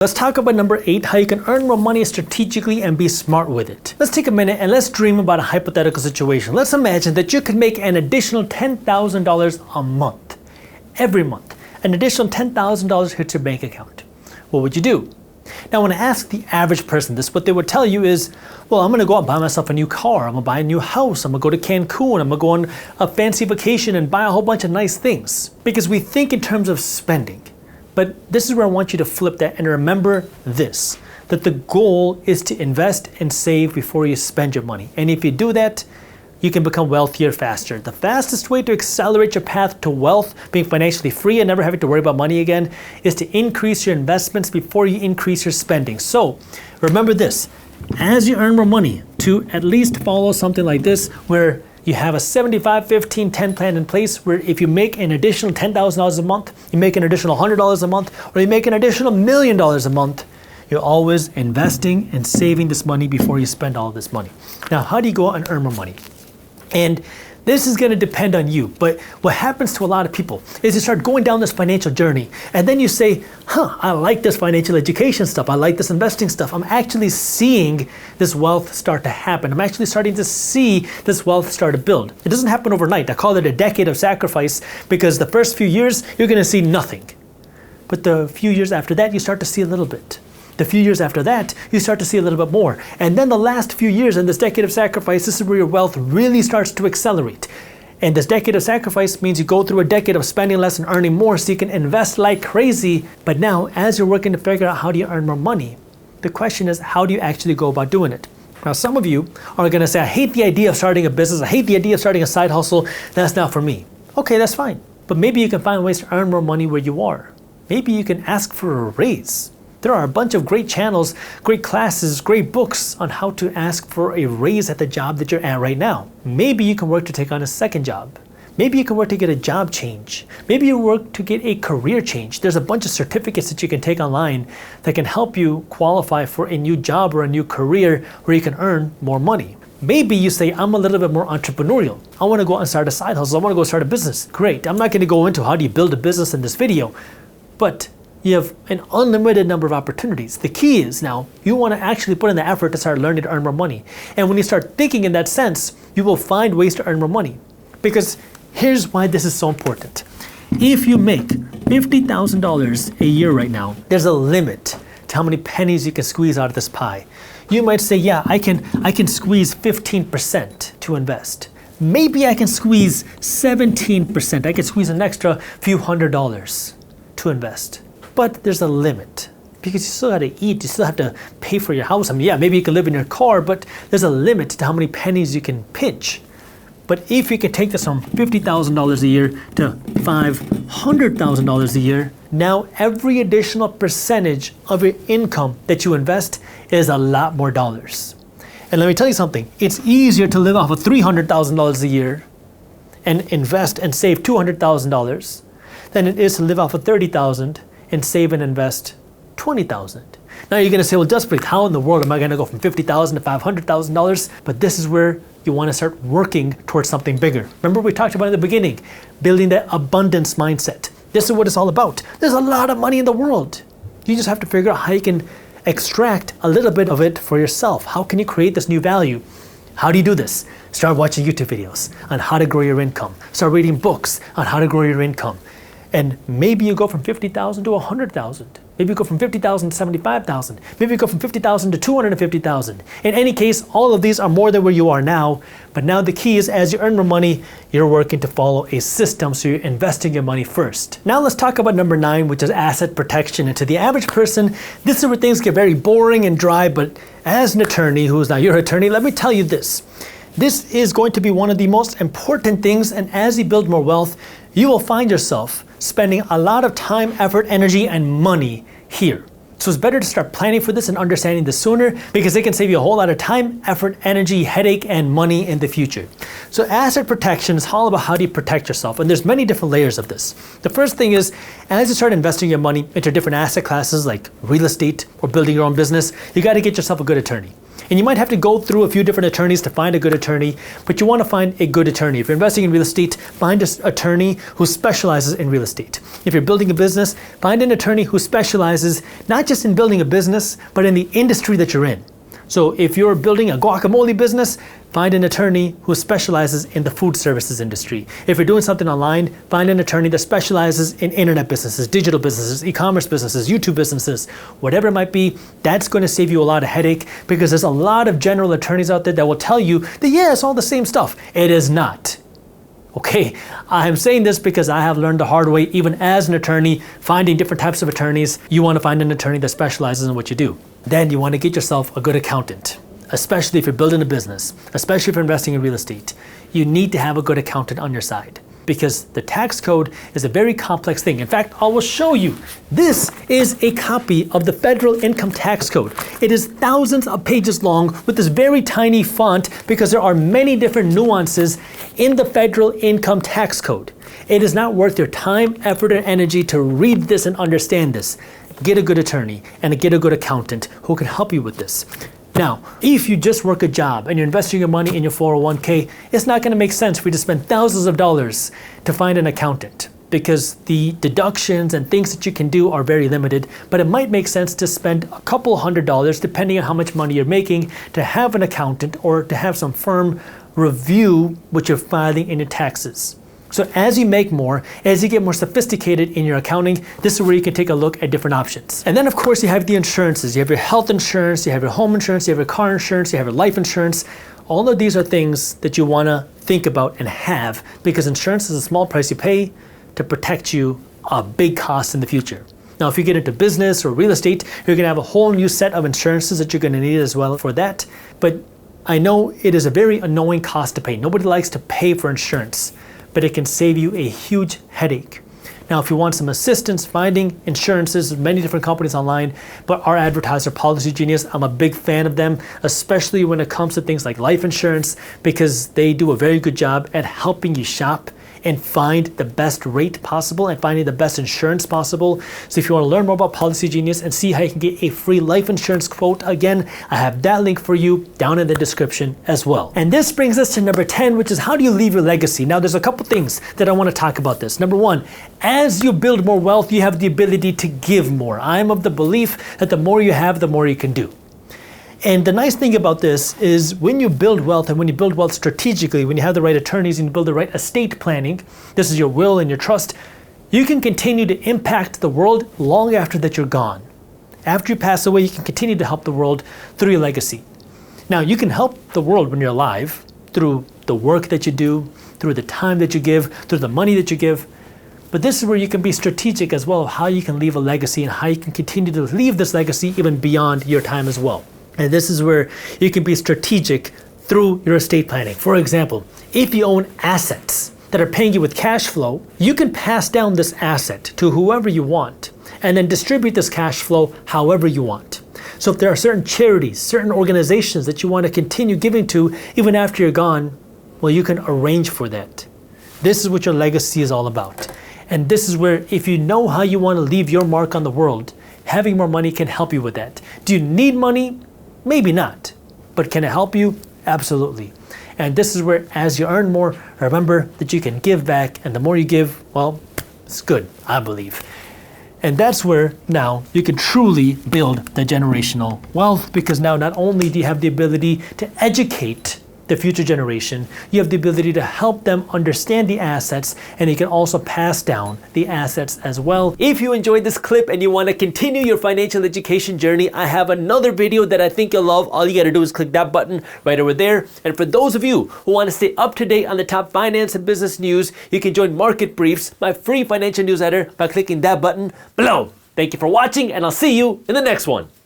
Let's talk about number 8, how you can earn more money strategically and be smart with it. Let's take a minute and let's dream about a hypothetical situation. Let's imagine that you could make an additional $10,000 a month. Every month, an additional $10,000 hits your bank account. What would you do? Now, when I ask the average person this, what they would tell you is, well, I'm gonna go out and buy myself a new car, I'm gonna buy a new house, I'm gonna go to Cancun, I'm gonna go on a fancy vacation and buy a whole bunch of nice things. Because we think in terms of spending. But this is where I want you to flip that and remember this, that the goal is to invest and save before you spend your money. And if you do that, you can become wealthier faster. The fastest way to accelerate your path to wealth, being financially free and never having to worry about money again, is to increase your investments before you increase your spending. So remember this, as you earn more money, to at least follow something like this, where you have a 75, 15, 10 plan in place where if you make an additional $10,000 a month, you make an additional $100 a month, or you make an additional $1 million a month, you're always investing and saving this money before you spend all this money. Now, how do you go out and earn more money? And this is going to depend on you, but what happens to a lot of people is you start going down this financial journey and then you say, I like this financial education stuff, I like this investing stuff, I'm actually seeing this wealth start to happen, I'm actually starting to see this wealth start to build. It doesn't happen overnight. I call it a decade of sacrifice because the first few years you're going to see nothing. But the few years after that you start to see a little bit. The few years after that, you start to see a little bit more. And then the last few years in this decade of sacrifice, this is where your wealth really starts to accelerate. And this decade of sacrifice means you go through a decade of spending less and earning more so you can invest like crazy. But now, as you're working to figure out how do you earn more money, the question is, how do you actually go about doing it? Now, some of you are going to say, I hate the idea of starting a business. I hate the idea of starting a side hustle. That's not for me. Okay, that's fine. But maybe you can find ways to earn more money where you are. Maybe you can ask for a raise. There are a bunch of great channels, great classes, great books on how to ask for a raise at the job that you're at right now. Maybe you can work to take on a second job. Maybe you can work to get a job change. Maybe you work to get a career change. There's a bunch of certificates that you can take online that can help you qualify for a new job or a new career where you can earn more money. Maybe you say, I'm a little bit more entrepreneurial. I want to go out and start a side hustle. I want to go start a business. Great. I'm not going to go into how do you build a business in this video, but you have an unlimited number of opportunities. The key is now you want to actually put in the effort to start learning to earn more money. And when you start thinking in that sense, you will find ways to earn more money. Because here's why this is so important. If you make $50,000 a year right now, there's a limit to how many pennies you can squeeze out of this pie. You might say, yeah, I can squeeze 15% to invest. Maybe I can squeeze 17%. I can squeeze an extra few $100s to invest. But there's a limit because you still have to eat, you still have to pay for your house. I mean, yeah, maybe you can live in your car, but there's a limit to how many pennies you can pinch. But if you can take this from $50,000 a year to $500,000 a year, now every additional percentage of your income that you invest is a lot more dollars. And let me tell you something, it's easier to live off of $300,000 a year and invest and save $200,000 than it is to live off of $30,000 and save and invest $20,000. Now you're gonna say, well, Jaspreet, how in the world am I gonna go from $50,000 to $500,000? But this is where you wanna start working towards something bigger. Remember we talked about in the beginning, building that abundance mindset. This is what it's all about. There's a lot of money in the world. You just have to figure out how you can extract a little bit of it for yourself. How can you create this new value? How do you do this? Start watching YouTube videos on how to grow your income. Start reading books on how to grow your income. And maybe you go from 50,000 to 100,000. Maybe you go from 50,000 to 75,000. Maybe you go from 50,000 to 250,000. In any case, all of these are more than where you are now. But now the key is as you earn more money, you're working to follow a system, so you're investing your money first. Now let's talk about number 9, which is asset protection. And to the average person, this is where things get very boring and dry. But as an attorney, who is now your attorney, let me tell you this. This is going to be one of the most important things. And as you build more wealth, you will find yourself spending a lot of time, effort, energy, and money here. So it's better to start planning for this and understanding this sooner because it can save you a whole lot of time, effort, energy, headache, and money in the future. So asset protection is all about how do you protect yourself, and there's many different layers of this. The first thing is, as you start investing your money into different asset classes like real estate or building your own business, you got to get yourself a good attorney. And you might have to go through a few different attorneys to find a good attorney, but you want to find a good attorney. If you're investing in real estate, find an attorney who specializes in real estate. If you're building a business, find an attorney who specializes not just in building a business, but in the industry that you're in. So if you're building a guacamole business, find an attorney who specializes in the food services industry. If you're doing something online, find an attorney that specializes in internet businesses, digital businesses, e-commerce businesses, YouTube businesses, whatever it might be. That's going to save you a lot of headache, because there's a lot of general attorneys out there that will tell you that, yeah, it's all the same stuff. It is not. Okay, I'm saying this because I have learned the hard way, even as an attorney, finding different types of attorneys. You want to find an attorney that specializes in what you do. Then you want to get yourself a good accountant, especially if you're building a business, especially if you're investing in real estate. You need to have a good accountant on your side, because the tax code is a very complex thing. In fact, I will show you. This is a copy of the Federal Income Tax Code. It is thousands of pages long with this very tiny font, because there are many different nuances in the Federal Income Tax Code. It is not worth your time, effort, and energy to read this and understand this. Get a good attorney and get a good accountant who can help you with this. Now, if you just work a job and you're investing your money in your 401k, it's not going to make sense for you to spend thousands of dollars to find an accountant, because the deductions and things that you can do are very limited. But it might make sense to spend a couple $100, depending on how much money you're making, to have an accountant or to have some firm review what you're filing in your taxes. So as you make more, as you get more sophisticated in your accounting, this is where you can take a look at different options. And then of course you have the insurances. You have your health insurance, you have your home insurance, you have your car insurance, you have your life insurance. All of these are things that you want to think about and have, because insurance is a small price you pay to protect you a big cost in the future. Now, if you get into business or real estate, you're going to have a whole new set of insurances that you're going to need as well for that. But I know it is a very annoying cost to pay. Nobody likes to pay for insurance, but it can save you a huge headache. Now, if you want some assistance finding insurances, many different companies online, but our advertiser, Policygenius, I'm a big fan of them, especially when it comes to things like life insurance, because they do a very good job at helping you shop and find the best rate possible and finding the best insurance possible. So if you want to learn more about Policygenius and see how you can get a free life insurance quote, again, I have that link for you down in the description as well. And this brings us to number 10, which is how do you leave your legacy? Now, there's a couple things that I want to talk about this. Number one, as you build more wealth, you have the ability to give more. I'm of the belief that the more you have, the more you can do. And the nice thing about this is when you build wealth, and when you build wealth strategically, when you have the right attorneys and you build the right estate planning, this is your will and your trust, you can continue to impact the world long after that you're gone. After you pass away, you can continue to help the world through your legacy. Now, you can help the world when you're alive through the work that you do, through the time that you give, through the money that you give. But this is where you can be strategic as well, of how you can leave a legacy and how you can continue to leave this legacy even beyond your time as well. And this is where you can be strategic through your estate planning. For example, if you own assets that are paying you with cash flow, you can pass down this asset to whoever you want and then distribute this cash flow however you want. So if there are certain charities, certain organizations that you want to continue giving to even after you're gone, well, you can arrange for that. This is what your legacy is all about. And this is where, if you know how you want to leave your mark on the world, having more money can help you with that. Do you need money? Maybe not. But can it help you? Absolutely. And this is where, as you earn more, remember that you can give back, and the more you give, well, it's good, I believe. And that's where now you can truly build the generational wealth, because now not only do you have the ability to educate the future generation, you have the ability to help them understand the assets, and you can also pass down the assets as well. If you enjoyed this clip and you want to continue your financial education journey, I have another video that I think you'll love. All you got to do is click that button right over there. And for those of you who want to stay up to date on the top finance and business news, you can join Market Briefs, my free financial newsletter, by clicking that button below. Thank you for watching, and I'll see you in the next one.